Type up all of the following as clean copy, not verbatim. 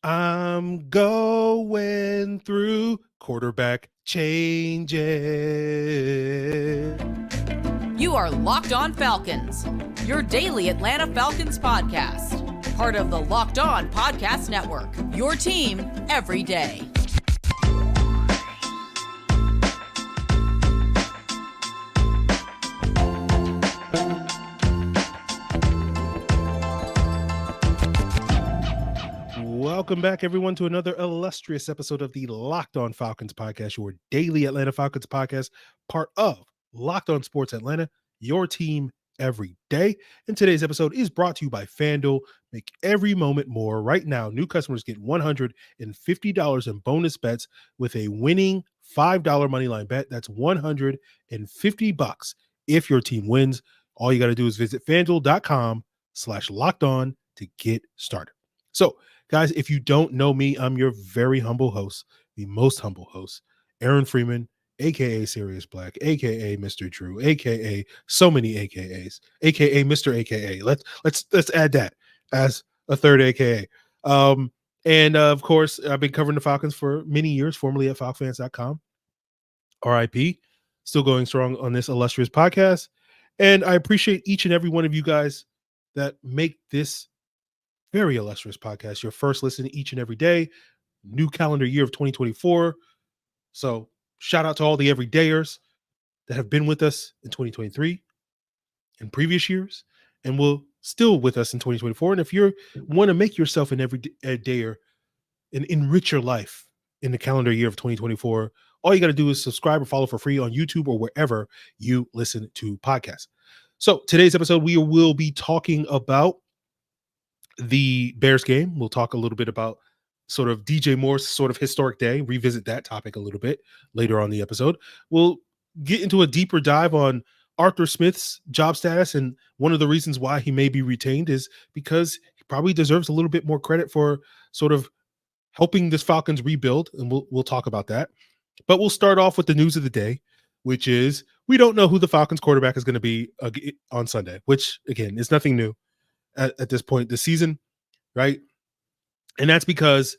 I'm going through quarterback changes. You are Locked On Falcons, your daily Atlanta Falcons podcast. Part of the Locked On Podcast Network, your team every day. Welcome back, everyone, to another illustrious episode of the Locked On Falcons podcast, your daily Atlanta Falcons podcast, part of Locked On Sports Atlanta, your team every day. And today's episode is brought to you by FanDuel. Make every moment more. Right now, new customers get $150 in bonus bets with a winning $5 moneyline bet. That's $150 if your team wins. All you got to do is visit FanDuel.com/lockedon to get started. So, guys, if you don't know me, I'm your very humble host, the most humble host, Aaron Freeman, aka Sirius Black, aka Mr. Drew, aka so many AKAs, aka Mr. AKA. Let's add that as a third AKA. And of course, I've been covering the Falcons for many years, formerly at falcfans.com. RIP, still going strong on this illustrious podcast. And I appreciate each and every one of you guys that make this very illustrious podcast your first listen each and every day. New calendar year of 2024. So shout out to all the everydayers that have been with us in 2023 and previous years and will still with us in 2024. And if you want to make yourself an everydayer and enrich your life in the calendar year of 2024, all you got to do is subscribe or follow for free on YouTube or wherever you listen to podcasts. So today's episode, we will be talking about the Bears game. We'll talk a little bit about sort of DJ Moore's sort of historic day, revisit that topic a little bit later on the episode. We'll get into a deeper dive on Arthur Smith's job status, and one of the reasons why he may be retained is because he probably deserves a little bit more credit for sort of helping this Falcons rebuild, and we'll talk about that. But we'll start off with the news of the day, which is we don't know who the Falcons quarterback is going to be on Sunday, which again is nothing new at this point this season, right? And that's because,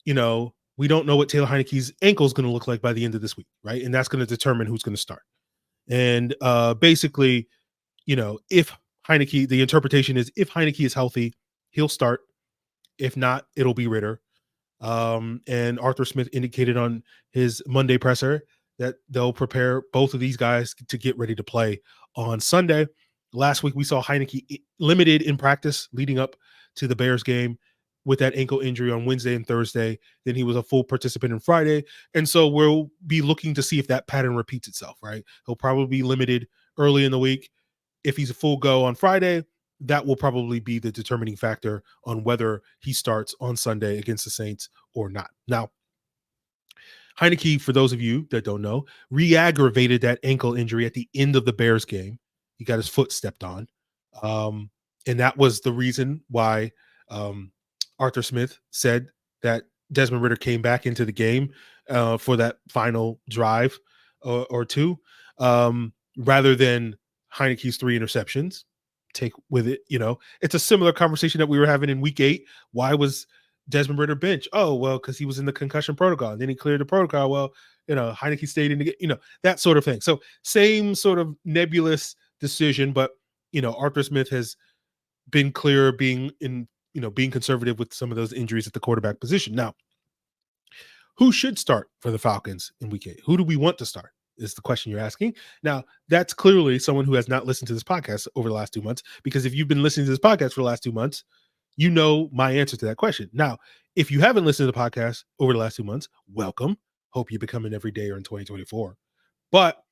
we don't know what Taylor Heinicke's ankle is going to look like by the end of this week, right? And that's going to determine who's going to start. And basically, if Heinicke, the interpretation is if Heinicke is healthy, he'll start. If not, it'll be Ridder. And Arthur Smith indicated on his Monday presser that they'll prepare both of these guys to get ready to play on Sunday. Last week, we saw Heinicke limited in practice leading up to the Bears game with that ankle injury on Wednesday and Thursday. Then he was a full participant on Friday. And so we'll be looking to see if that pattern repeats itself, right? He'll probably be limited early in the week. If he's a full go on Friday, that will probably be the determining factor on whether he starts on Sunday against the Saints or not. Now, Heinicke, for those of you that don't know, re-aggravated that ankle injury at the end of the Bears game. He got his foot stepped on. And that was the reason why Arthur Smith said that Desmond Ridder came back into the game for that final drive or two, rather than Heinicke's 3 interceptions. Take with it, it's a similar conversation that we were having in week 8. Why was Desmond Ridder bench? Oh, well, because he was in the concussion protocol, and then he cleared the protocol. Well, Heinicke stayed in the, that sort of thing. So same sort of nebulous decision, but Arthur Smith has been clear being conservative with some of those injuries at the quarterback position. Now, who should start for the Falcons in week 8? Who do we want to start is the question you're asking. Now, that's clearly someone who has not listened to this podcast over the last 2 months, because if you've been listening to this podcast for the last 2 months, you know my answer to that question. Now, if you haven't listened to the podcast over the last 2 months, welcome. Hope you become an everydayer in 2024. But,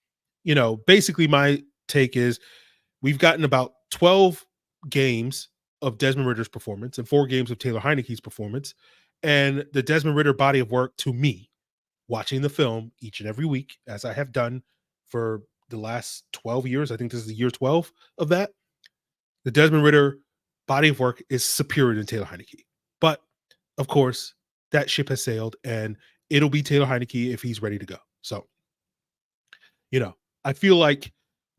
basically my take is we've gotten about 12 games of Desmond Ridder's performance and 4 games of Taylor Heinicke's performance. And the Desmond Ridder body of work, to me, watching the film each and every week, as I have done for the last 12 years, I think this is the year 12 of that, the Desmond Ridder body of work is superior to Taylor Heinicke. But, of course, that ship has sailed, and it'll be Taylor Heinicke if he's ready to go. So, I feel like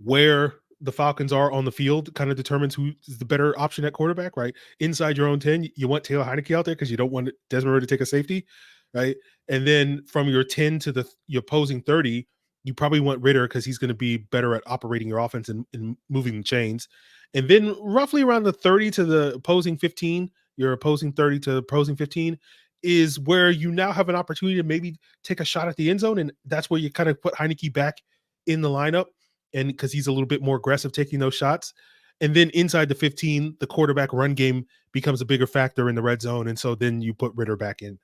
where the Falcons are on the field kind of determines who is the better option at quarterback, right? Inside your own 10, you want Taylor Heinicke out there because you don't want Desmond Ridder to take a safety, right? And then from your 10 to your opposing 30, you probably want Ridder because he's going to be better at operating your offense and moving the chains. And then roughly around the 30 to the opposing 15, your opposing 30 to opposing 15 is where you now have an opportunity to maybe take a shot at the end zone. And that's where you kind of put Heinicke back in the lineup. And because he's a little bit more aggressive taking those shots. And then inside the 15, the quarterback run game becomes a bigger factor in the red zone. And so then you put Ridder back in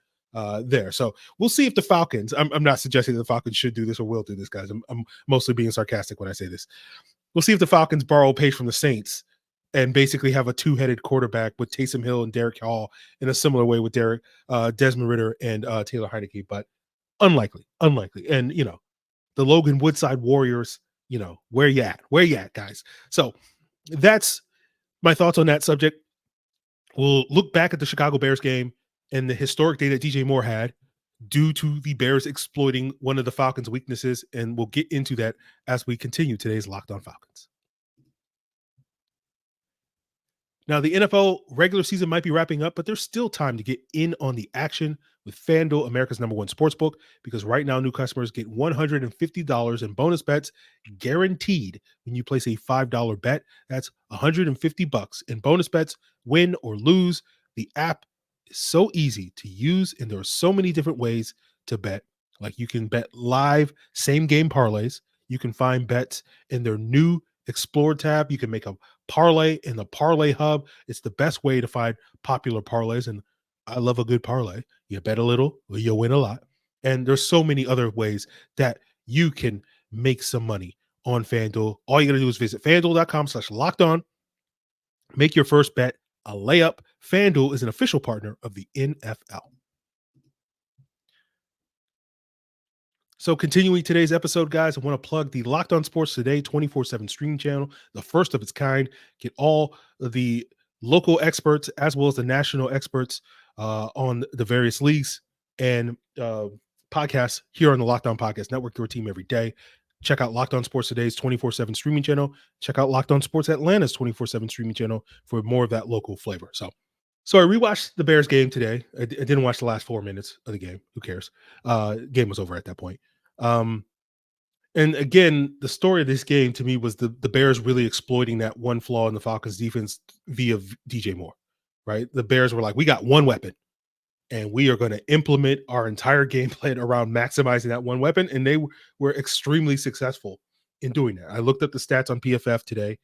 there. So we'll see if the Falcons, I'm not suggesting that the Falcons should do this or will do this, guys. I'm mostly being sarcastic when I say this. We'll see if the Falcons borrow a page from the Saints and basically have a two-headed quarterback with Taysom Hill and Derek Hall in a similar way with Desmond Ridder and Taylor Heinicke, but unlikely. And, the Logan Woodside Warriors, where you at, guys? So that's my thoughts on that subject. We'll look back at the Chicago Bears game and the historic day that DJ Moore had due to the Bears exploiting one of the Falcons' weaknesses, and we'll get into that as we continue today's Locked On Falcons. Now, the NFL regular season might be wrapping up, but there's still time to get in on the action with FanDuel, America's #1 sportsbook, because right now new customers get $150 in bonus bets guaranteed when you place a $5 bet. That's $150 in bonus bets, win or lose. The app is so easy to use, and there are so many different ways to bet. Like you can bet live same game parlays. You can find bets in their new Explore tab. You can make a parlay in the Parlay Hub. It's the best way to find popular parlays, and I love a good parlay. You bet a little, you'll win a lot. And there's so many other ways that you can make some money on FanDuel. All you got to do is visit FanDuel.com/lockedon. Make your first bet a layup. FanDuel is an official partner of the NFL. So continuing today's episode, guys, I want to plug the Locked On Sports Today 24/7 streaming channel, the first of its kind. Get all the local experts as well as the national experts on the various leagues and podcasts here on the Locked On Podcast Network, your team every day. Check out Locked On Sports Today's 24/7 streaming channel. Check out Locked On Sports Atlanta's 24/7 streaming channel for more of that local flavor. So I rewatched the Bears game today. I didn't watch the last 4 minutes of the game. Who cares? Game was over at that point. And again, the story of this game to me was the Bears really exploiting that one flaw in the Falcons defense via DJ Moore, right? The Bears were like, we got one weapon and we are going to implement our entire game plan around maximizing that one weapon. And they were extremely successful in doing that. I looked up the stats on PFF today.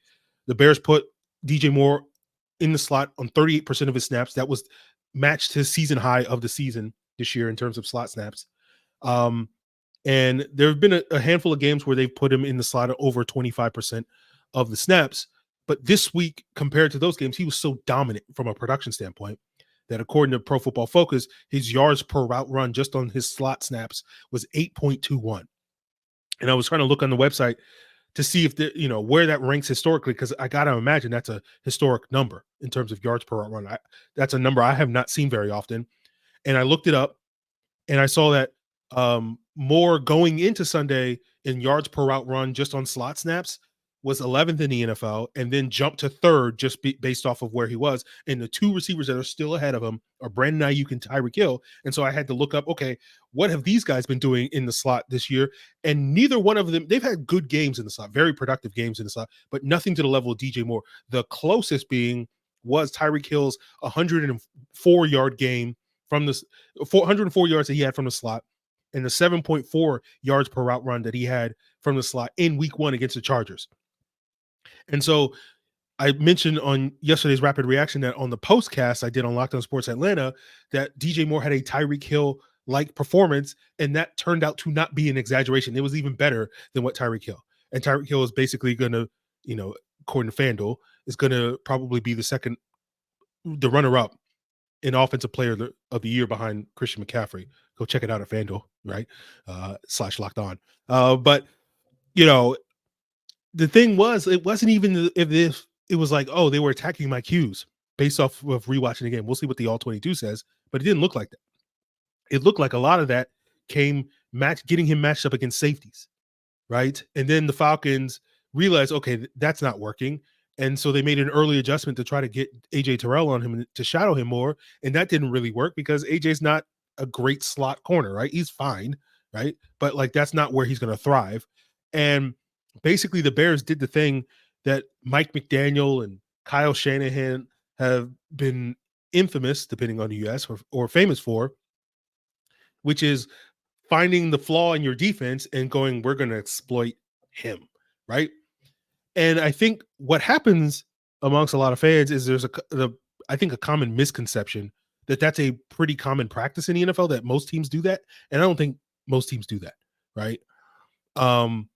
The Bears put DJ Moore in the slot on 38% of his snaps. That was matched his season high of the season this year in terms of slot snaps. And there have been a handful of games where they've put him in the slot at over 25% of the snaps. But this week, compared to those games, he was so dominant from a production standpoint that according to Pro Football Focus, his yards per route run just on his slot snaps was 8.21. And I was trying to look on the website to see if where that ranks historically, because I got to imagine that's a historic number in terms of yards per route run. That's a number I have not seen very often. And I looked it up and I saw that Moore going into Sunday in yards per route run just on slot snaps was 11th in the NFL and then jumped to third just based off of where he was. And the two receivers that are still ahead of him are Brandon Ayuk and Tyreek Hill. And so I had to look up, okay, what have these guys been doing in the slot this year? And neither one of them, they've had good games in the slot, very productive games in the slot, but nothing to the level of DJ Moore. The closest being was Tyreek Hill's 104-yard game from the 404 yards that he had from the slot, and the 7.4 yards per route run that he had from the slot in week 1 against the Chargers. And so I mentioned on yesterday's Rapid Reaction that on the postcast I did on Locked On Sports Atlanta that DJ Moore had a Tyreek Hill-like performance, and that turned out to not be an exaggeration. It was even better than what Tyreek Hill. And Tyreek Hill is basically going to, according to FanDuel, is going to probably be the runner-up in offensive player of the year behind Christian McCaffrey. Go check it out at FanDuel, right? /Locked On. But, the thing was, it wasn't even if it was like, oh, they were attacking my cues based off of rewatching the game. We'll see what the All-22 says, but it didn't look like that. It looked like a lot of that came getting him matched up against safeties, right? And then the Falcons realized, okay, that's not working. And so they made an early adjustment to try to get AJ Terrell on him to shadow him more. And that didn't really work because AJ's not a great slot corner, right? He's fine, right? But like that's not where he's going to thrive. And basically the Bears did the thing that Mike McDaniel and Kyle Shanahan have been infamous, depending on the US, or famous for, which is finding the flaw in your defense and going, we're going to exploit him, right? And I think what happens amongst a lot of fans is I think a common misconception that that's a pretty common practice in the NFL, that most teams do that. And I don't think most teams do that, right? And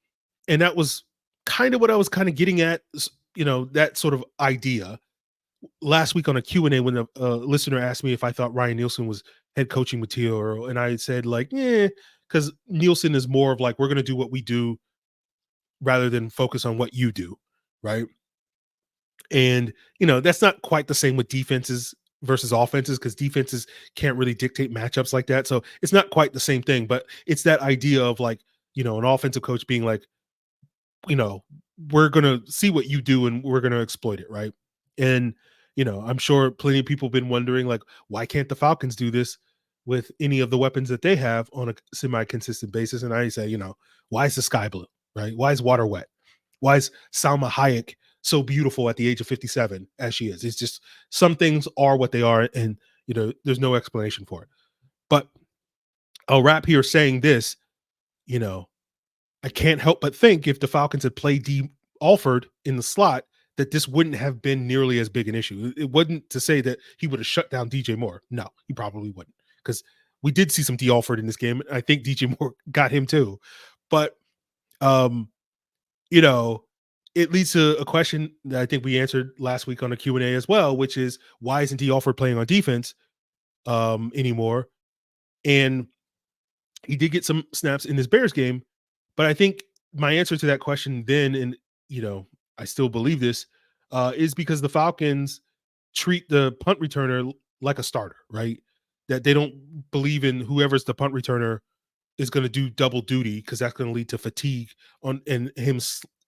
that was kind of what I was kind of getting at, that sort of idea last week on a Q&A when a listener asked me if I thought Ryan Nielsen was head coaching material, and I said like, yeah, because Nielsen is more of like, we're going to do what we do rather than focus on what you do, right? And that's not quite the same with defenses versus offenses, because defenses can't really dictate matchups like that. So it's not quite the same thing, but it's that idea of like, an offensive coach being like, we're going to see what you do and we're going to exploit it, right? And I'm sure plenty of people have been wondering, like, why can't the Falcons do this with any of the weapons that they have on a semi-consistent basis? And I say, why is the sky blue, right? Why is water wet? Why is Salma Hayek so beautiful at the age of 57 as she is? It's just, some things are what they are, and there's no explanation for it. But I'll wrap here saying this, I can't help but think if the Falcons had played Dee Alford in the slot, that this wouldn't have been nearly as big an issue. It wasn't to say that he would have shut down DJ Moore. No, he probably wouldn't, because we did see some Dee Alford in this game. I think DJ Moore got him too. But, it leads to a question that I think we answered last week on a Q&A as well, which is, why isn't Dee Alford playing on defense anymore? And he did get some snaps in this Bears game, but I think my answer to that question then, and I still believe this, is because the Falcons treat the punt returner like a starter, right? That they don't believe in whoever's the punt returner is going to do double duty, because that's going to lead to fatigue and him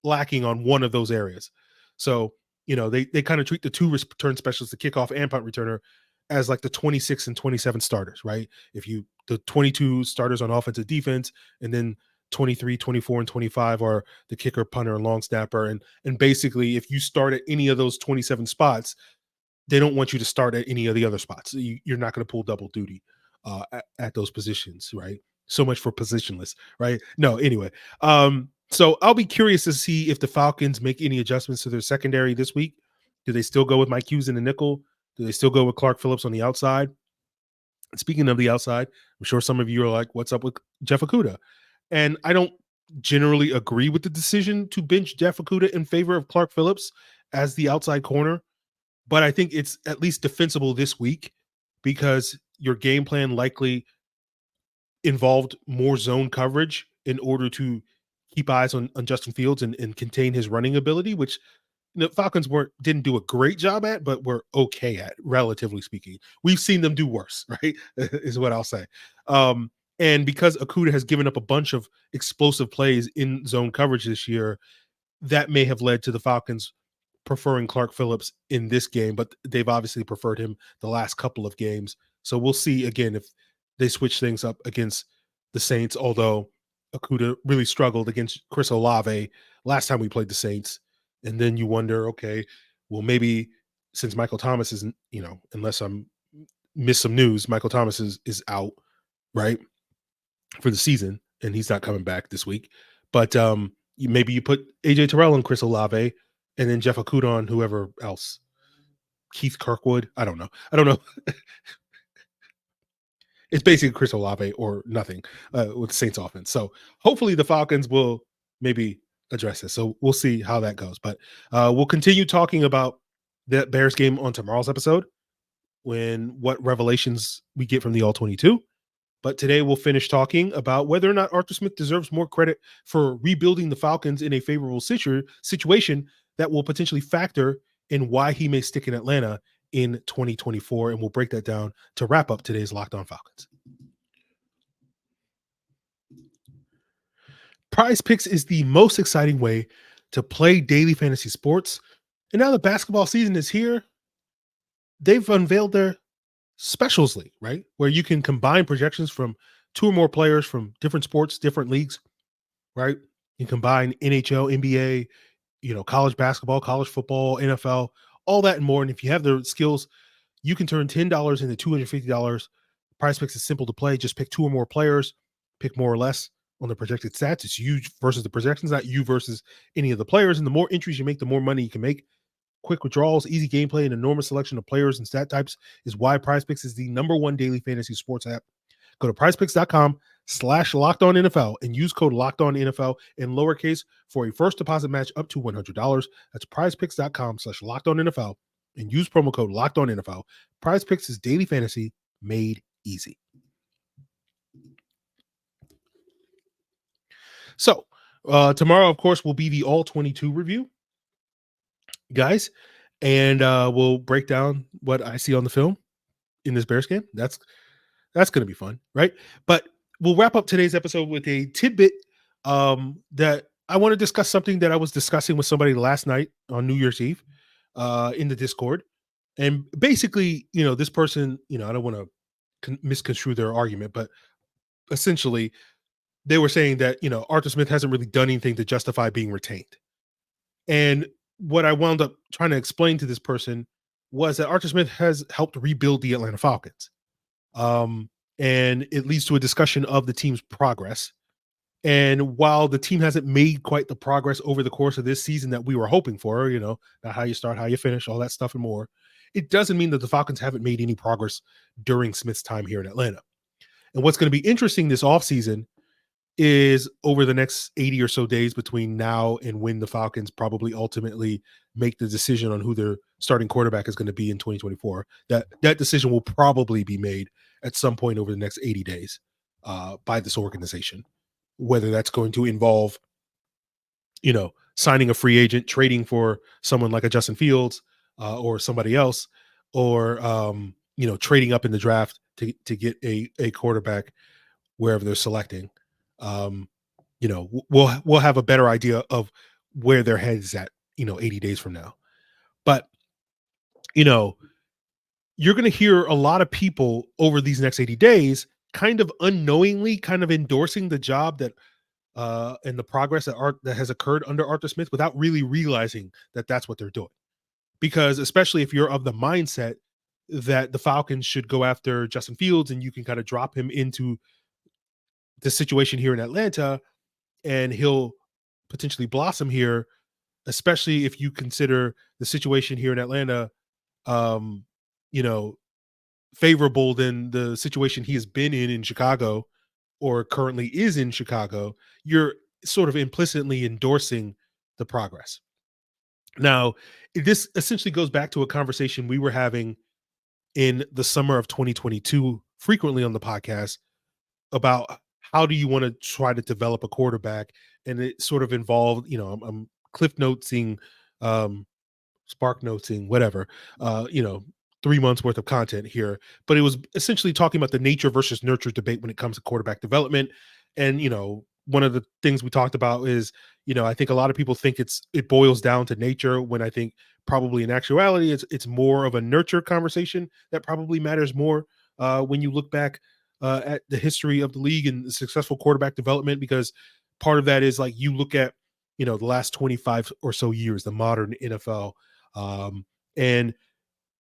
lacking on one of those areas. So, they kind of treat the two return specialists, the kickoff and punt returner, as like the 26 and 27 starters, right? The 22 starters on offensive defense, and then 23, 24, and 25 are the kicker, punter, and long snapper. And basically, if you start at any of those 27 spots, they don't want you to start at any of the other spots. You're not going to pull double duty at those positions, right? So much for positionless, right? No, anyway. So I'll be curious to see if the Falcons make any adjustments to their secondary this week. Do they still go with Mike Hughes in the nickel? Do they still go with Clark Phillips on the outside? Speaking of the outside, I'm sure some of you are like, what's up with Jeff Okudah? And I don't generally agree with the decision to bench Jeff Okudah in favor of Clark Phillips as the outside corner, but I think it's at least defensible this week, because your game plan likely involved more zone coverage in order to keep eyes on Justin Fields and contain his running ability, which the Falcons didn't do a great job at, but were okay at, relatively speaking. We've seen them do worse, right? Is what I'll say. And because Okudah has given up a bunch of explosive plays in zone coverage this year, that may have led to the Falcons preferring Clark Phillips in this game, but they've obviously preferred him the last couple of games. So we'll see again if they switch things up against the Saints, although Okudah really struggled against Chris Olave last time we played the Saints. And then you wonder, okay, well, maybe since Michael Thomas isn't, unless I'm miss some news, Michael Thomas is out, right, for the season, and he's not coming back this week. But maybe you put AJ Terrell and Chris Olave, and then Jeff Okudah on whoever else, Keith Kirkwood. I don't know. It's basically Chris Olave or nothing with Saints offense. So hopefully the Falcons will maybe address this. So we'll see how that goes. But we'll continue talking about the Bears game on tomorrow's episode, what revelations we get from the All-22. But today we'll finish talking about whether or not Arthur Smith deserves more credit for rebuilding the Falcons in a favorable situation that will potentially factor in why he may stick in Atlanta in 2024. And we'll break that down to wrap up today's Locked On Falcons. Prize Picks is the most exciting way to play daily fantasy sports. And now the basketball season is here. They've unveiled their specials league, right? Where you can combine projections from two or more players from different sports, different leagues, right? You combine NHL, NBA, college basketball, college football, NFL, all that and more. And if you have the skills, you can turn $10 into $250. Prize Picks is simple to play. Just pick two or more players, pick more or less on the projected stats. It's you versus the projections, not you versus any of the players. And the more entries you make, the more money you can make. Quick withdrawals, easy gameplay, and enormous selection of players and stat types is why Prize Picks is the #1 daily fantasy sports app. Go to prizepicks.com/LockedOnNFL and use code LockedOnNFL in lowercase for a first deposit match up to $100. That's prizepicks.com/LockedOnNFL and use promo code LockedOnNFL. Prize Picks is daily fantasy made easy. So, tomorrow, of course, will be the All 22 review, guys, and we'll break down what I see on the film in this Bears game. That's going to be fun, right? But we'll wrap up today's episode with a tidbit that I want to discuss, something that I was discussing with somebody last night on New Year's Eve in the Discord. And basically, this person, I don't want to misconstrue their argument, but essentially they were saying that, Arthur Smith hasn't really done anything to justify being retained. And what I wound up trying to explain to this person was that Arthur Smith has helped rebuild the Atlanta Falcons. And it leads to a discussion of the team's progress. And while the team hasn't made quite the progress over the course of this season that we were hoping for, not how you start, how you finish, all that stuff and more, it doesn't mean that the Falcons haven't made any progress during Smith's time here in Atlanta. And what's going to be interesting this offseason is over the next 80 or so days between now and when the Falcons probably ultimately make the decision on who their starting quarterback is going to be in 2024. That decision will probably be made at some point over the next 80 days by this organization, whether that's going to involve, signing a free agent, trading for someone like a Justin Fields or somebody else, or, trading up in the draft to get a quarterback wherever they're selecting. We'll have a better idea of where their head is at, 80 days from now. But, you're going to hear a lot of people over these next 80 days kind of unknowingly kind of endorsing the job that and the progress that has occurred under Arthur Smith without really realizing that that's what they're doing. Because especially if you're of the mindset that the Falcons should go after Justin Fields and you can kind of drop him into the situation here in Atlanta and he'll potentially blossom here, especially if you consider the situation here in Atlanta, favorable than the situation he has been in Chicago or currently is in Chicago, you're sort of implicitly endorsing the progress. Now, this essentially goes back to a conversation we were having in the summer of 2022 frequently on the podcast about how do you want to try to develop a quarterback. And it sort of involved, I'm cliff notesing, spark notesing, whatever, 3 months worth of content here, but it was essentially talking about the nature versus nurture debate when it comes to quarterback development. And, one of the things we talked about is, I think a lot of people think it boils down to nature, when I think probably in actuality, it's more of a nurture conversation that probably matters more when you look back at the history of the league and the successful quarterback development, because part of that is like, you look at, the last 25 or so years, the modern NFL, and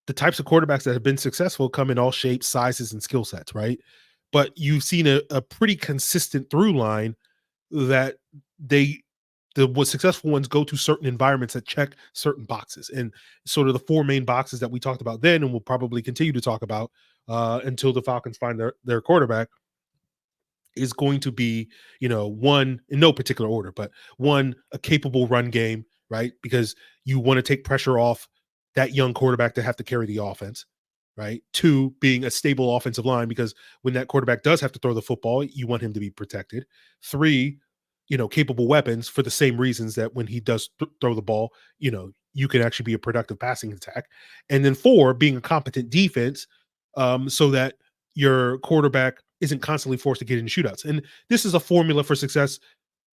the types of quarterbacks that have been successful come in all shapes, sizes, and skill sets, right? But you've seen a pretty consistent through line that the successful ones go to certain environments that check certain boxes. And sort of the four main boxes that we talked about then, and we'll probably continue to talk about until the Falcons find their quarterback, is going to be, one, in no particular order, but one, a capable run game, right? Because you want to take pressure off that young quarterback to have to carry the offense, right? Two, being a stable offensive line, because when that quarterback does have to throw the football, you want him to be protected. Three, capable weapons for the same reasons that when he does throw the ball, you can actually be a productive passing attack. And then four, being a competent defense, so that your quarterback isn't constantly forced to get into shootouts. And this is a formula for success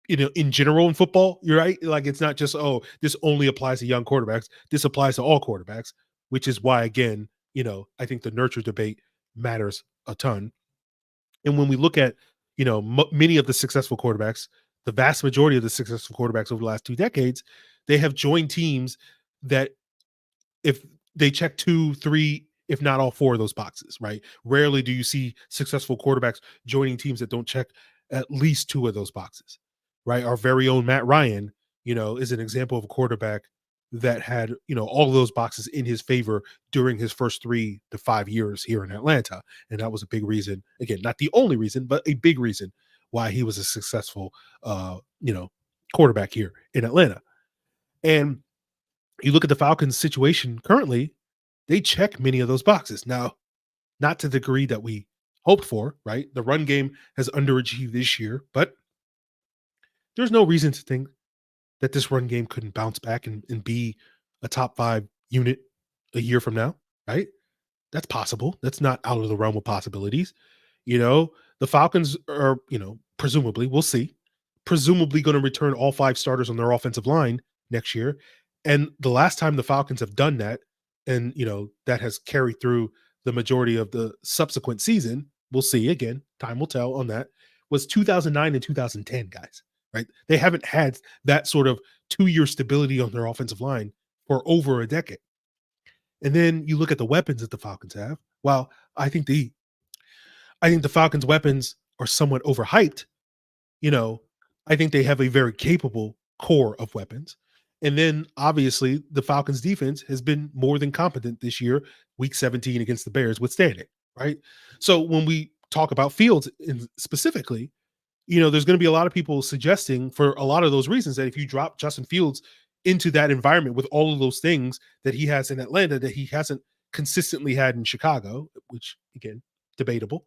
in general in football, you're right. Like it's not just, oh, this only applies to young quarterbacks. This applies to all quarterbacks, which is why, again, I think the nurture debate matters a ton. And when we look at, many of the successful quarterbacks, the vast majority of the successful quarterbacks over the last 2 decades, they have joined teams that if they check 2, 3, if not all 4 of those boxes, right? Rarely do you see successful quarterbacks joining teams that don't check at least 2 of those boxes, right? Our very own Matt Ryan, is an example of a quarterback that had, all of those boxes in his favor during his first 3 to 5 years here in Atlanta. And that was a big reason, again, not the only reason, but a big reason why he was a successful, quarterback here in Atlanta. And you look at the Falcons situation currently, they check many of those boxes. Now, not to the degree that we hoped for, right? The run game has underachieved this year, but there's no reason to think that this run game couldn't bounce back and be a top 5 unit a year from now, right? That's possible. That's not out of the realm of possibilities. The Falcons are, presumably, we'll see, presumably going to return all 5 starters on their offensive line next year. And the last time the Falcons have done that, and, that has carried through the majority of the subsequent season, we'll see again, time will tell on that, was 2009 and 2010, guys, right? They haven't had that sort of 2-year stability on their offensive line for over a decade. And then you look at the weapons that the Falcons have. Well, I think the Falcons' weapons are somewhat overhyped. You know, I think they have a very capable core of weapons. And then obviously the Falcons defense has been more than competent this year, week 17 against the Bears, withstanding, right? So when we talk about Fields specifically, there's going to be a lot of people suggesting for a lot of those reasons that if you drop Justin Fields into that environment with all of those things that he has in Atlanta that he hasn't consistently had in Chicago, which again, debatable,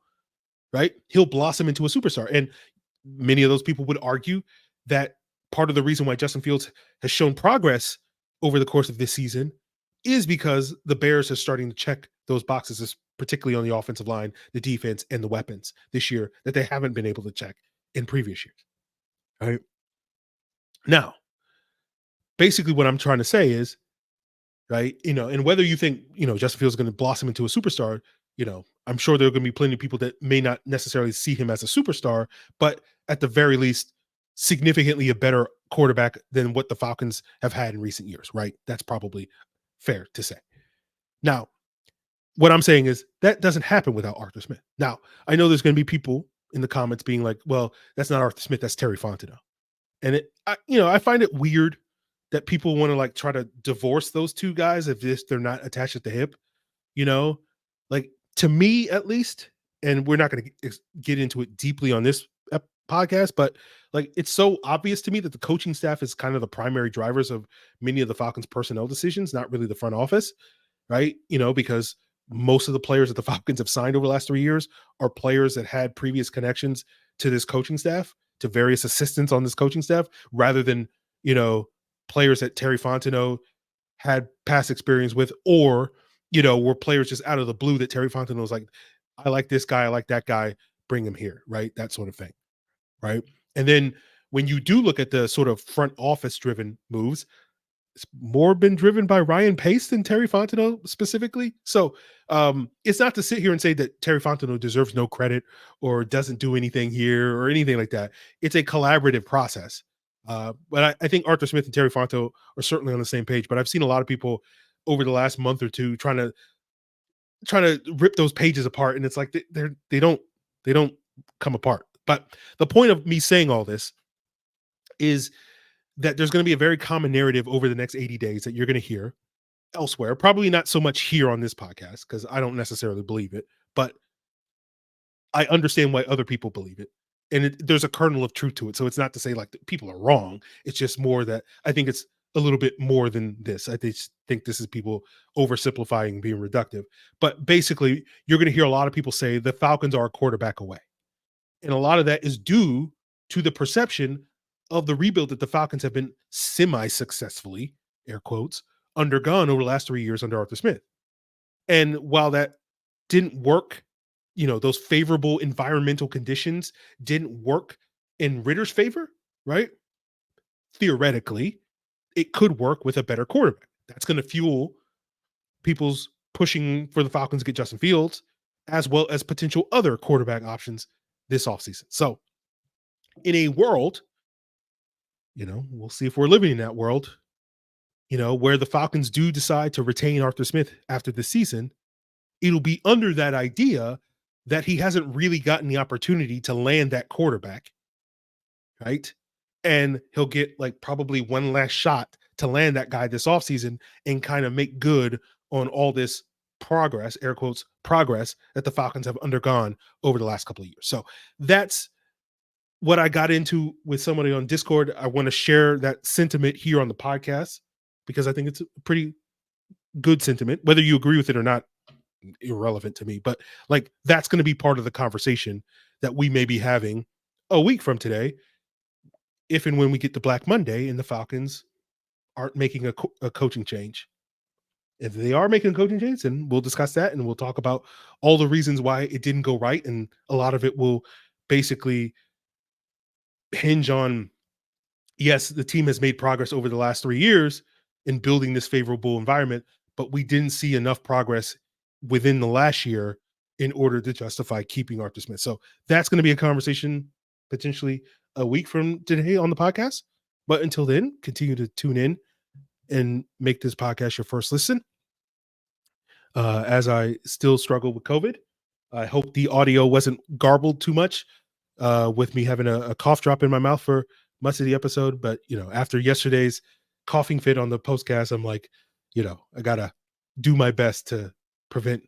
right? He'll blossom into a superstar. And many of those people would argue that part of the reason why Justin Fields has shown progress over the course of this season is because the Bears are starting to check those boxes, particularly on the offensive line, the defense, and the weapons this year that they haven't been able to check in previous years. Right now, basically what I'm trying to say is, right, and whether you think, Justin Fields is going to blossom into a superstar, I'm sure there are going to be plenty of people that may not necessarily see him as a superstar, but at the very least, significantly a better quarterback than what the Falcons have had in recent years, right? That's probably fair to say. Now, what I'm saying is that doesn't happen without Arthur Smith. Now, I know there's going to be people in the comments being like, well, that's not Arthur Smith, that's Terry Fontenot. And I find it weird that people want to like try to divorce those two guys if they're not attached at the hip, like to me at least, and we're not going to get into it deeply on this podcast, but like it's so obvious to me that the coaching staff is kind of the primary drivers of many of the Falcons personnel decisions, not really the front office, right? Because most of the players that the Falcons have signed over the last 3 years are players that had previous connections to this coaching staff, to various assistants on this coaching staff, rather than, players that Terry Fontenot had past experience with, or, were players just out of the blue that Terry Fontenot was like, I like this guy, I like that guy, bring him here, right? That sort of thing, right? And then when you do look at the sort of front office driven moves, it's more been driven by Ryan Pace than Terry Fontenot specifically. So it's not to sit here and say that Terry Fontenot deserves no credit or doesn't do anything here or anything like that. It's a collaborative process. But I think Arthur Smith and Terry Fontenot are certainly on the same page. But I've seen a lot of people over the last month or two trying to rip those pages apart, and it's like they don't come apart. But the point of me saying all this is that there's going to be a very common narrative over the next 80 days that you're going to hear elsewhere, probably not so much here on this podcast, because I don't necessarily believe it, but I understand why other people believe it. And there's a kernel of truth to it. So it's not to say like people are wrong. It's just more that I think it's a little bit more than this. I just think this is people oversimplifying and being reductive. But basically, you're going to hear a lot of people say the Falcons are a quarterback away. And a lot of that is due to the perception of the rebuild that the Falcons have been semi-successfully, air quotes, undergone over the last 3 years under Arthur Smith. And while that didn't work, those favorable environmental conditions didn't work in Ridder's favor, right? Theoretically, it could work with a better quarterback. That's going to fuel people's pushing for the Falcons to get Justin Fields, as well as potential other quarterback options this offseason. So, in a world, we'll see if we're living in that world, where the Falcons do decide to retain Arthur Smith after the season, it'll be under that idea that he hasn't really gotten the opportunity to land that quarterback, right? And he'll get like probably one last shot to land that guy this offseason and kind of make good on all this progress, air quotes, progress that the Falcons have undergone over the last couple of years. So that's what I got into with somebody on Discord. I want to share that sentiment here on the podcast because I think it's a pretty good sentiment. Whether you agree with it or not, irrelevant to me. But like that's going to be part of the conversation that we may be having a week from today, if and when we get to Black Monday and the Falcons aren't making a coaching change. If they are making a coaching change, then we'll discuss that and we'll talk about all the reasons why it didn't go right. And a lot of it will basically hinge on, yes, the team has made progress over the last 3 years in building this favorable environment, but we didn't see enough progress within the last year in order to justify keeping Arthur Smith. So that's going to be a conversation potentially a week from today on the podcast. But until then, continue to tune in and make this podcast your first listen. As I still struggle with COVID, I hope the audio wasn't garbled too much with me having a cough drop in my mouth for much of the episode. But, after yesterday's coughing fit on the postcast, I'm like, I got to do my best to prevent,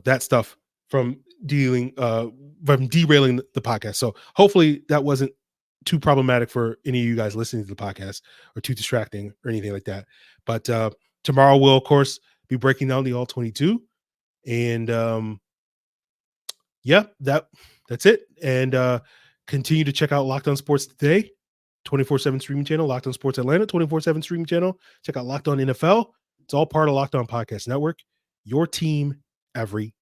that stuff from derailing the podcast. So hopefully that wasn't too problematic for any of you guys listening to the podcast or too distracting or anything like that. But tomorrow we'll, of course, be breaking down the all 22. And that's it. And continue to check out Locked On Sports Today, 24/7 streaming channel, Locked On Sports Atlanta, 24/7 streaming channel. Check out Locked On NFL. It's all part of Locked On Podcast Network, your team every